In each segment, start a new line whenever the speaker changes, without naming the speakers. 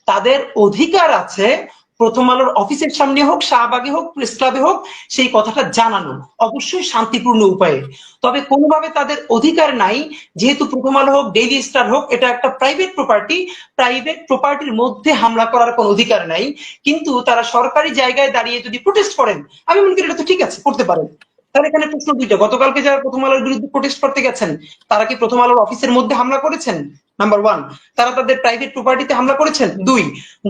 তাদের অধিকার আছে প্রথম আলোর অফিসের সামনে হোক, শাহবাগে হোক, প্রেস ক্লাবে হোক, সেই কথাটা জানানো, অবশ্যই শান্তিপূর্ণ উপায়ে। তবে কোনোভাবে তাদের অধিকার নাই, যেহেতু প্রথম আলো হোক, ডেইলি স্টার হোক, এটা একটা প্রাইভেট প্রপার্টি, প্রাইভেট প্রপার্টির মধ্যে হামলা করার কোনো অধিকার নাই। কিন্তু তারা সরকারি জায়গায় দাঁড়িয়ে যদি প্রোটেস্ট করেন, আমি মনে করি এটা তো ঠিক আছে, করতে পারেন। তাহলে এখানে প্রশ্ন দুইটা, গতকালকে যারা প্রথম আলোর বিরুদ্ধে প্রোটেস্ট করতে গেছেন, তারা কি প্রথম আলোর অফিসের মধ্যে হামলা করেছেন? Number one. তারা তাদের প্রাইভেট প্রপার্টিতে হামলা করেছেন? দুই।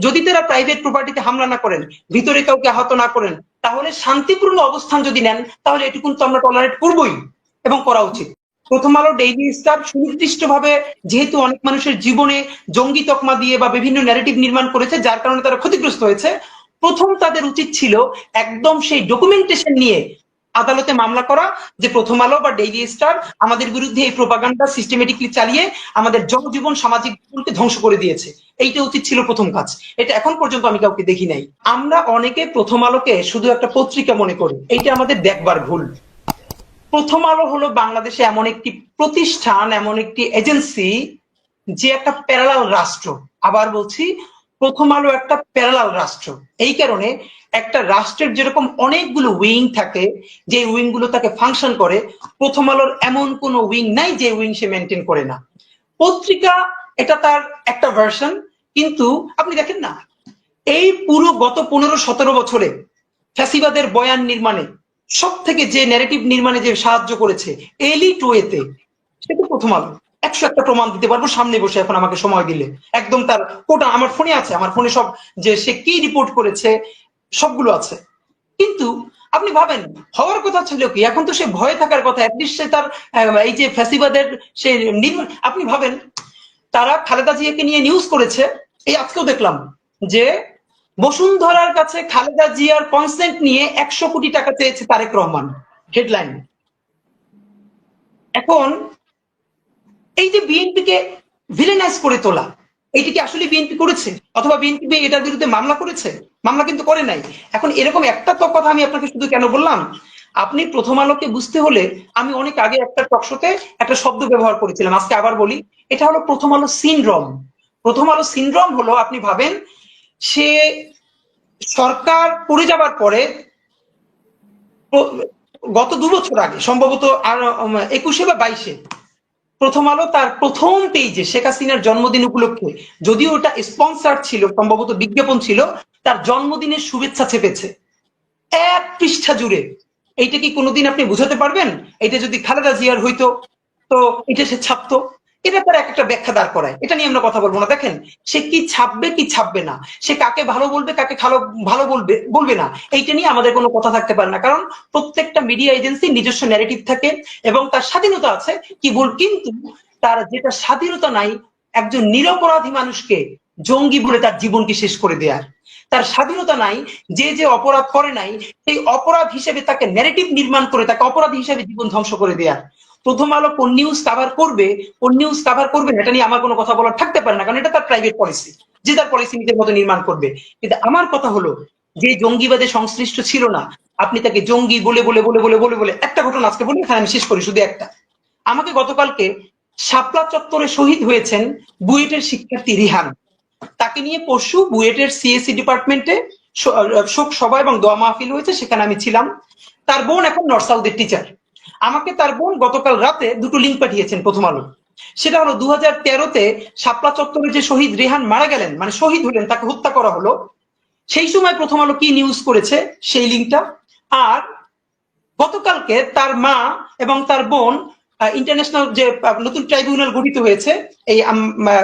যদি তারা প্রাইভেট প্রপার্টিতে হামলা না করেন, ভিতরে কাউকে আহত না করেন, তাহলে শান্তিপূর্ণ অবস্থান যদি নেন, তাহলে এটুকুন তো আমরা টলারেট করবোই, এবং করা উচিত। প্রথম আলো, ডেইলি স্টার সুনির্দিষ্টভাবে যেহেতু অনেক মানুষের জীবনে জঙ্গি তকমা দিয়ে বা বিভিন্ন ন্যারেটিভ নির্মাণ করেছে, যার কারণে তারা ক্ষতিগ্রস্ত হয়েছে, প্রথম তাদের উচিত ছিল একদম সেই ডকুমেন্টেশন নিয়ে আদালতে মামলা করা, যে প্রথম আলো বা ডেইলি স্টার আমাদের বিরুদ্ধে এই প্রোপাগান্ডা সিস্টেমেটিকলি চালিয়ে আমাদের জনজীবন, সামাজিক জীবনকে ধ্বংস করে দিয়েছে। এইটা উচিত ছিল প্রথম কাজ। এটা এখন পর্যন্ত আমি কাউকে দেখি নাই। আমরা অনেকে প্রথম আলোকে শুধু একটা পত্রিকা মনে করি, এইটা আমাদের দেখবার ভুল। প্রথম আলো হলো বাংলাদেশে এমন একটি প্রতিষ্ঠান, এমন একটি এজেন্সি, যে একটা প্যারালাল রাষ্ট্র। আবার বলছি, প্রথম আলো একটা প্যারালাল রাষ্ট্র। এই কারণে একটা রাষ্ট্রের যেরকম অনেকগুলো উইং থাকে, যে উইং গুলো তাকে ফাংশন করে, প্রথম আলোর এমন কোনো উইং নাই যে উইং সে মেনটেন করে না। পত্রিকা এটা তার একটা ভার্সন, কিন্তু আপনি দেখেন না, এই পুরো গত 15-17 বছরে ফ্যাসিবাদের বয়ান নির্মাণে সব থেকে যে ন্যারেটিভ নির্মাণে যে সাহায্য করেছে এলিট ওয়েতে, সেটা প্রথম আলো। 101টা প্রমাণ দিতে পারবো সামনে বসে, এখন আমাকে সময় দিলে একদম তার কোটা আমার ফোনে আছে, আমার ফোনে সব, যে সে কি রিপোর্ট করেছে সবগুলো আছে। কিন্তু আপনি ভাবেন, হওয়ার কথা ছিল কি, এখন তো সে ভয়ে থাকার কথা, অ্যাটলিস্ট সে তার এই যে ফ্যাসিবাদের সে নির্মাণ, আপনি ভাবেন তারা খালেদা জিয়াকে নিয়ে নিউজ করেছে। এই আজকেও দেখলাম যে বসুন্ধরার কাছে খালেদা জিয়ার কনসেন্ট নিয়ে 100 কোটি টাকা চেয়েছে তারেক রহমান, হেডলাইন। এখন এই যে বিএনপিকে ভিলেনাইজ করে তোলা, এইটা কি আসলে বিএনপি করেছে, অথবা বিএনপি এটার বিরুদ্ধে মামলা করেছে? মামলা কিন্তু করে নাই। এখন এরকম একটা তো কথা আমি আপনাকে শুধু কেন বললাম, আপনি প্রথম আলোকে বুঝতে হলে, আমি অনেক আগে একটা টকশোতে একটা শব্দ ব্যবহার করেছিলাম, আজকে আবার বলি, এটা হলো প্রথম আলো সিনড্রোম। প্রথম আলো সিনড্রোম হলো, আপনি ভাবেন, সে সরকার পড়ে যাবার পরে গত 2 বছর আগে, সম্ভবত আর 21 বা 22-এ, প্রথম আলো তার প্রথম পেজে শেখ হাসিনার জন্মদিন উপলক্ষে, যদিও ওটা স্পন্সার ছিল, সম্ভবত বিজ্ঞাপন ছিল, তার জন্মদিনের শুভেচ্ছা চেপেছে 1 পৃষ্ঠা জুড়ে। এইটা কি কোনোদিন আপনি বুঝাতে পারবেন এটা যদি খালেদা জিয়ার হইতো, তো এটা সে ছাপতো? এটা তার একটা ব্যাখ্যা দাঁড় করায়, এটা নিয়ে আমরা কথা বলবো না। দেখেন, সে কি ছাপবে কি ছাপবে না, সে কাকে ভালো বলবে কাকে ভালো বলবে বলবে না, এইটা নিয়ে আমাদের কোনো কথা থাকতে পারে না। কারণ প্রত্যেকটা মিডিয়া এজেন্সি নিজস্ব ন্যারেটিভ থাকে এবং তার স্বাধীনতা আছে, কি বল, কিন্তু তার যেটা স্বাধীনতা নাই, একজন নিরপরাধী মানুষকে জঙ্গি বলে তার জীবনকে শেষ করে দেয়ার। তার স্বাধীনতা নাই যে যে অপরাধ করে নাই, সেই অপরাধ হিসেবে তাকে ন্যারেটিভ নির্মাণ করে তাকে অপরাধী হিসেবে জীবন ধ্বংস করে দেয়ার। প্রথম আলো কোন নিউজ কাভার করবে, কোন নিউজ কাভার করবে এটা নিয়ে আমার কোনো কথা বলার থাকতে পারে না, কারণ এটা তার প্রাইভেট পলিসি, যে তার পলিসি নিজের মতো নির্মাণ করবে। কিন্তু আমার কথা হলো, যে জঙ্গিবাদে সংশ্লিষ্ট ছিল না, আপনি তাকে জঙ্গি বলে বলে বলে বলে বলে বলে একটা ঘটনা আজকে বলে এখানে আমি শেষ করি, শুধু একটা। আমাকে গতকালকে শাপলা চত্বরে শহীদ হয়েছেন বুয়েটের শিক্ষার্থী রিহান, তাকে নিয়ে পরশু বুয়েটের সিএসসি ডিপার্টমেন্টে শোক সভা এবং দোয়া মাহফিল হয়েছে, সেখানে আমি ছিলাম। তার বোন এখন নর্থ সাউথের টিচার। আমাকে তার বোন গতকাল রাতে 2টো লিঙ্ক পাঠিয়েছেন প্রথম আলো। সেটা হলো 2013-তে শাপলা চত্বরে যে শহীদ রেহান মারা গেলেন, মানে শহীদ হলেন, তাকে হত্যা করা হলো, সেই সময় প্রথম আলো কি নিউজ করেছে সেই লিঙ্কটা। আর গতকালকে তার মা এবং তার বোন ইন্টারন্যাশনাল যে নতুন ট্রাইব্যুনাল গঠিত হয়েছে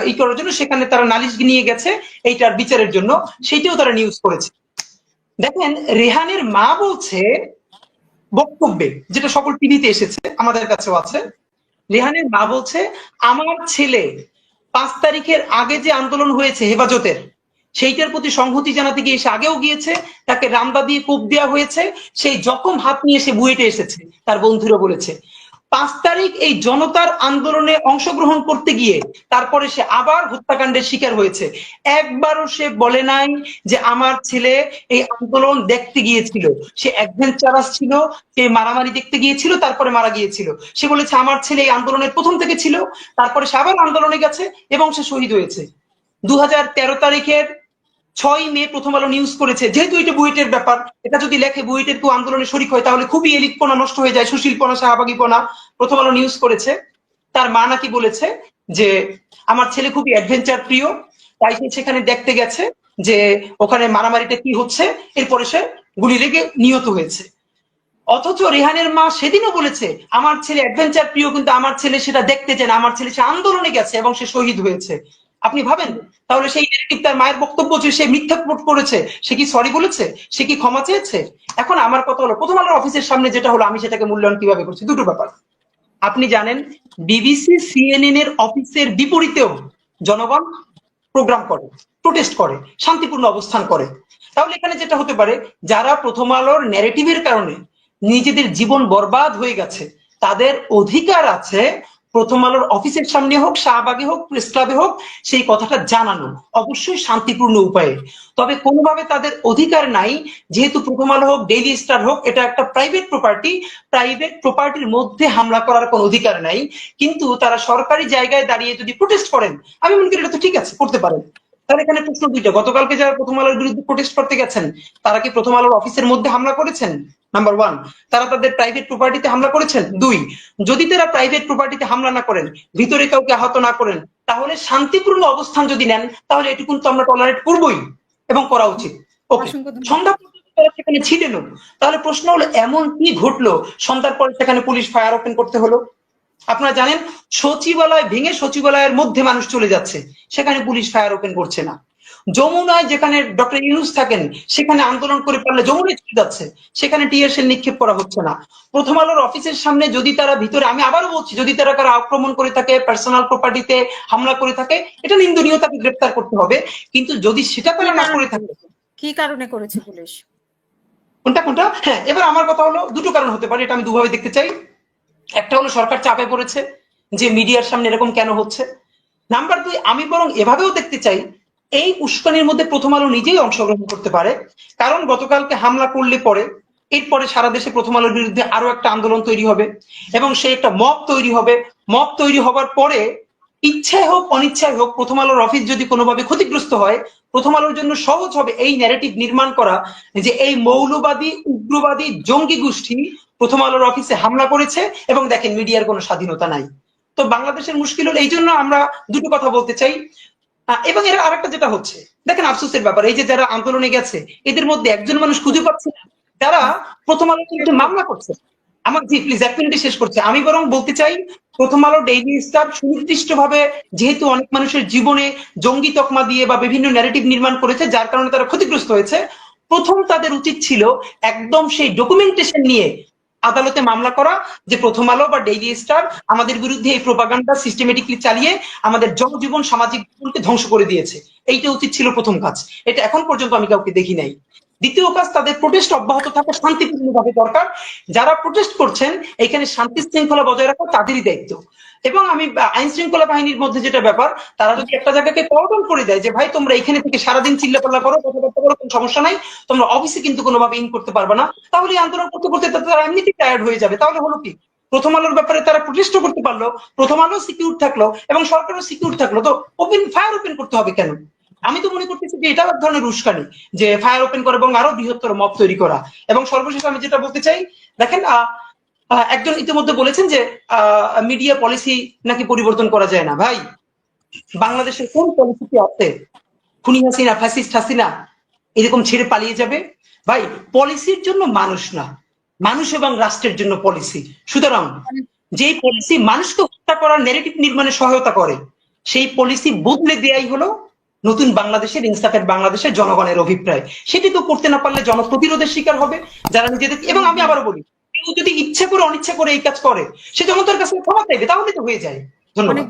এই করার জন্য, সেখানে তারা নালিশ নিয়ে গেছে এইটার বিচারের জন্য, সেইটাও তারা নিউজ করেছে। দেখেন, রেহানের মা বলছে বক্তব্যে, যেটা সকল টিভিতে এসেছে, আমাদের কাছেও আছে, রেহানের মা বলছে, আমার ছেলে 5 তারিখের আগে যে আন্দোলন হয়েছে হেফাজতের, সেইটার প্রতি সংহতি জানাতে গিয়ে সে আগেও গিয়েছে, তাকে রামদা দিয়ে কোপ দেওয়া হয়েছে, সেই জখম হাত নিয়ে সে বুয়েটে এসেছে, তার বন্ধুরা বলেছে। 5 তারিখ এই জনতার আন্দোলনে অংশগ্রহণ করতে গিয়ে তারপরে সে আবার হত্যাকাণ্ডের শিকার হয়েছে। একবারও সে বলে নাই যে আমার ছেলে এই আন্দোলন দেখতে গিয়েছিল, সে অ্যাডভেঞ্চারাস ছিল, সে মারামারি দেখতে গিয়েছিল, তারপরে মারা গিয়েছিল। সে বলেছে আমার ছেলে এই আন্দোলনের প্রথম থেকে ছিল, তারপরে সে আবার আন্দোলনে গেছে এবং সে শহীদ হয়েছে। 2013 তারিখের 6 মে প্রথম আলো নিউজ করেছে, যেহেতু এটা বুয়েটের ব্যাপার, এটা যদি লেখে বুয়েটের কেউ আন্দোলনে শরিক হয় তাহলে খুবই এলিটপনা নষ্ট হয়ে যায়, সুশীলপনা শাহবাগীপনা। প্রথম আলো নিউজ করেছে, তার মা নাকি বলেছে যে আমার ছেলে খুবই অ্যাডভেঞ্চার প্রিয়, তাই সে সেখানে দেখতে গেছে যে ওখানে মারামারিটা কি হচ্ছে, এরপরে সে গুলি লেগে নিহত হয়েছে। অথচ রেহানের মা সেদিনও বলেছে আমার ছেলে অ্যাডভেঞ্চার প্রিয়, কিন্তু আমার ছেলে সেটা দেখতে চায় না, আমার ছেলে সে আন্দোলনে গেছে এবং সে শহীদ হয়েছে। আপনি ভাবেন তাহলে সেই নেগেটিভ তার মায়ের বক্তব্য যে সে মিথ্যা রিপোর্ট করেছে, সে কি সরি বলেছে, সে কি ক্ষমা চেয়েছে? এখন আমার কথা হলো প্রথম আলোর অফিসের সামনে যেটা হলো, আমি সেটাকে মূল্যায়ন কিভাবে করছি, দুটো ব্যাপার। আপনি জানেন বিবিসি সিএনএন এর অফিসের বিপরীতেও জনগণ প্রোগ্রাম করে, প্রোটেস্ট করে, শান্তিপূর্ণ অবস্থান করে। তাহলে এখানে যেটা হতে পারে, যারা প্রথম আলোর ন্যারেটিভের কারণে নিজেদের জীবন বরবাদ হয়ে গেছে, তাদের অধিকার আছে প্রথম আলোর অফিসের সামনে হোক, শাহবাগে হোক, প্রেস ক্লাবে হোক, সেই কথাটা জানানো, অবশ্যই শান্তিপূর্ণ উপায়ে। তবে কোনোভাবে তাদের অধিকার নাই, যেহেতু প্রথম আলো হোক, ডেইলি স্টার হোক, এটা একটা প্রাইভেট প্রপার্টি, প্রাইভেট প্রপার্টির মধ্যে হামলা করার কোনো অধিকার নাই। কিন্তু তারা সরকারি জায়গায় দাঁড়িয়ে যদি প্রোটেস্ট করেন, আমি মনে করি এটা তো ঠিক আছে, করতে পারেন। তাহলে এখানে প্রশ্ন দুইটা, গতকালকে যারা প্রথম আলোর বিরুদ্ধে প্রোটেস্ট করতে গেছেন, তারা কি প্রথম আলোর অফিসের মধ্যে হামলা করেছেন? নাম্বার ওয়ান, তারা তাদের প্রাইভেট প্রপার্টিতে হামলা করেছেন? দুই, যদি তারা প্রাইভেট প্রপার্টিতে হামলা না করেন, ভিতরে কাউকে আহত না করেন, তাহলে শান্তিপূর্ণ অবস্থান যদি নেন, তাহলে এটুকুন তো আমরা টলারেট করবোই এবং করা উচিত। ওকে, সন্ধ্যা পর্যন্ত তারা সেখানে ছিলেন, তাহলে প্রশ্ন হলো এমন কি ঘটলো সন্ধ্যার পরে সেখানে পুলিশ ফায়ার ওপেন করতে হলো? আপনারা জানেন সচিবালয় ভেঙে সচিবালয়ের মধ্যে মানুষ চলে যাচ্ছে, সেখানে পুলিশ ফায়ার ওপেন করছে না। যমুনায় যেখানে ডক্টর ইউনূস থাকেন, সেখানে আন্দোলন করে পারলে যমুনায় চলে যাচ্ছে, সেখানে টিয়ারশেল নিক্ষেপ করা হচ্ছে না। প্রথম আলোর অফিসের সামনে যদি তারা ভিতরে, আমি আবারও বলছি, যদি তারা কারো আক্রমণ করে থাকে, পার্সোনাল প্রপার্টিতে হামলা করে থাকে, এটা নিন্দনীয়, তাকে গ্রেফতার করতে হবে। কিন্তু যদি সেটা তারা না করে থাকে,
কি কারণে করেছে পুলিশ?
কোনটা কোনটা? হ্যাঁ, এবার আমার কথা হলো দুটো কারণ হতে পারে, এটা আমি দুভাবে দেখতে চাই। একটা হলো সরকার চাপে পড়েছে যে মিডিয়ার সামনে এরকম কেন হচ্ছে। নাম্বার দুই, আমি বরং এভাবেও দেখতে চাই এই উস্কানির মধ্যে প্রথম আলো নিজেই অংশগ্রহণ করতে পারে। কারণ গতকালকে হামলা করলে পরে এরপরে সারা দেশে প্রথম আলোর বিরুদ্ধে আরো একটা আন্দোলন তৈরি হবে এবং সে একটা মব তৈরি হবে। মব তৈরি হবার পরে ইচ্ছায় হোক অনিচ্ছায় হোক, প্রথম আলোর অফিস যদি কোনোভাবে ক্ষতিগ্রস্ত হয়, প্রথম আলোর জন্য সহজ হবে এই ন্যারেটিভ নির্মাণ করা যে এই মৌলবাদী, উগ্রবাদী, জঙ্গি গোষ্ঠী প্রথম আলোর অফিসে হামলা করেছে এবং দেখেন মিডিয়ার কোনো স্বাধীনতা নাই। তো বাংলাদেশের মুশকিল হলো, এই জন্য আমরা দুটো কথা বলতে চাই। এবং এর আরেকটা যেটা হচ্ছে, দেখেন আফসোসের ব্যাপার, এই যে যারা আন্দোলনে গেছে এদের মধ্যে একজন মানুষ খুঁজে পাচ্ছে না যারা প্রথম আলো কিন্তু মামলা করছে। আমার, জি প্লিজ 1 মিনিটে শেষ করছে। আমি বরং বলতে চাই প্রথম আলো, ডেইলি স্টার সুনির্দিষ্ট ভাবে যেহেতু অনেক মানুষের জীবনে জঙ্গি তকমা দিয়ে বা বিভিন্ন ন্যারেটিভ নির্মাণ করেছে, যার কারণে তারা ক্ষতিগ্রস্ত হয়েছে, প্রথম তাদের উচিত ছিল একদম সেই ডকুমেন্টেশন নিয়ে আদালতে মামলা করা যে প্রথম আলো বা ডেইলি স্টার আমাদের বিরুদ্ধে এই প্রোপাগান্ডা সিস্টেমেটিকলি চালিয়ে আমাদের জনজীবন, সামাজিক জীবনকে ধ্বংস করে দিয়েছে। এইটা উচিত ছিল প্রথম কাজ, এটা এখন পর্যন্ত আমি কাউকে দেখি নাই। দ্বিতীয় কাজ, তাদের প্রোটেস্ট অব্যাহত থাকা শান্তিপূর্ণভাবে দরকার। যারা প্রোটেস্ট করছেন এখানে শান্তি শৃঙ্খলা বজায় রাখা তাদেরই দায়িত্ব। এবং আমি আইন শৃঙ্খলা বাহিনীর মধ্যে যেটা ব্যাপার, তারা যদি একটা জায়গাকে কর্ডন করে দেয় যে ভাই তোমরা এখানে থেকে সারাদিন চিল্লাপাল্লা করো, কথাবার্তা করো, কোনো সমস্যা নাই, তোমরা অফিসে কিন্তু কোনোভাবে ইন করতে পারবে না, তাহলে আন্দোলন করতে করতে তারা এমনিতেই টায়ার্ড হয়ে যাবে। তাহলে হলো কি, প্রথম আলোর ব্যাপারে তারা প্রোটেস্ট করতে পারলো, প্রথম আলো সিকিউর থাকলো এবং সরকারও সিকিউর থাকলো, তো ওপেন ফায়ার ওপেন করতে হবে কেন? আমি তো মনে করতেছি যে এটাও এক ধরনের উস্কানি, যে ফায়ার ওপেন করা এবং আরো বৃহত্তর মব তৈরি করা। এবং সর্বশেষ আমি যেটা বলতে চাই, দেখেন একজন ইতিমধ্যে বলেছেন যে মিডিয়া পলিসি নাকি পরিবর্তন করা যায় না। ভাই, বাংলাদেশের কোন পলিসিতে আছে খুনি হাসিনা, ফ্যাসিস্ট হাসিনা এরকম ছেড়ে পালিয়ে যাবে? ভাই, পলিসির জন্য মানুষ না, মানুষ এবং রাষ্ট্রের জন্য পলিসি। সুতরাং যে পলিসি মানুষকে হত্যা করার ন্যারেটিভ নির্মাণে সহায়তা করে, সেই পলিসি বদলে দেয়াই হলো নতুন বাংলাদেশের, ইনসাফের বাংলাদেশের জনগণের অভিপ্রায়। সেটি তো করতে না পারলে জনপ্রতিরোধের শিকার হবে যারা নিজেদের। এবং আমি আবারও বলি, কেউ যদি ইচ্ছে করে অনিচ্ছা করে এই কাজ করে, সে জনতার কাছে ক্ষমা চাইবে, তাহলে তো হয়ে যায়। ধন্যবাদ।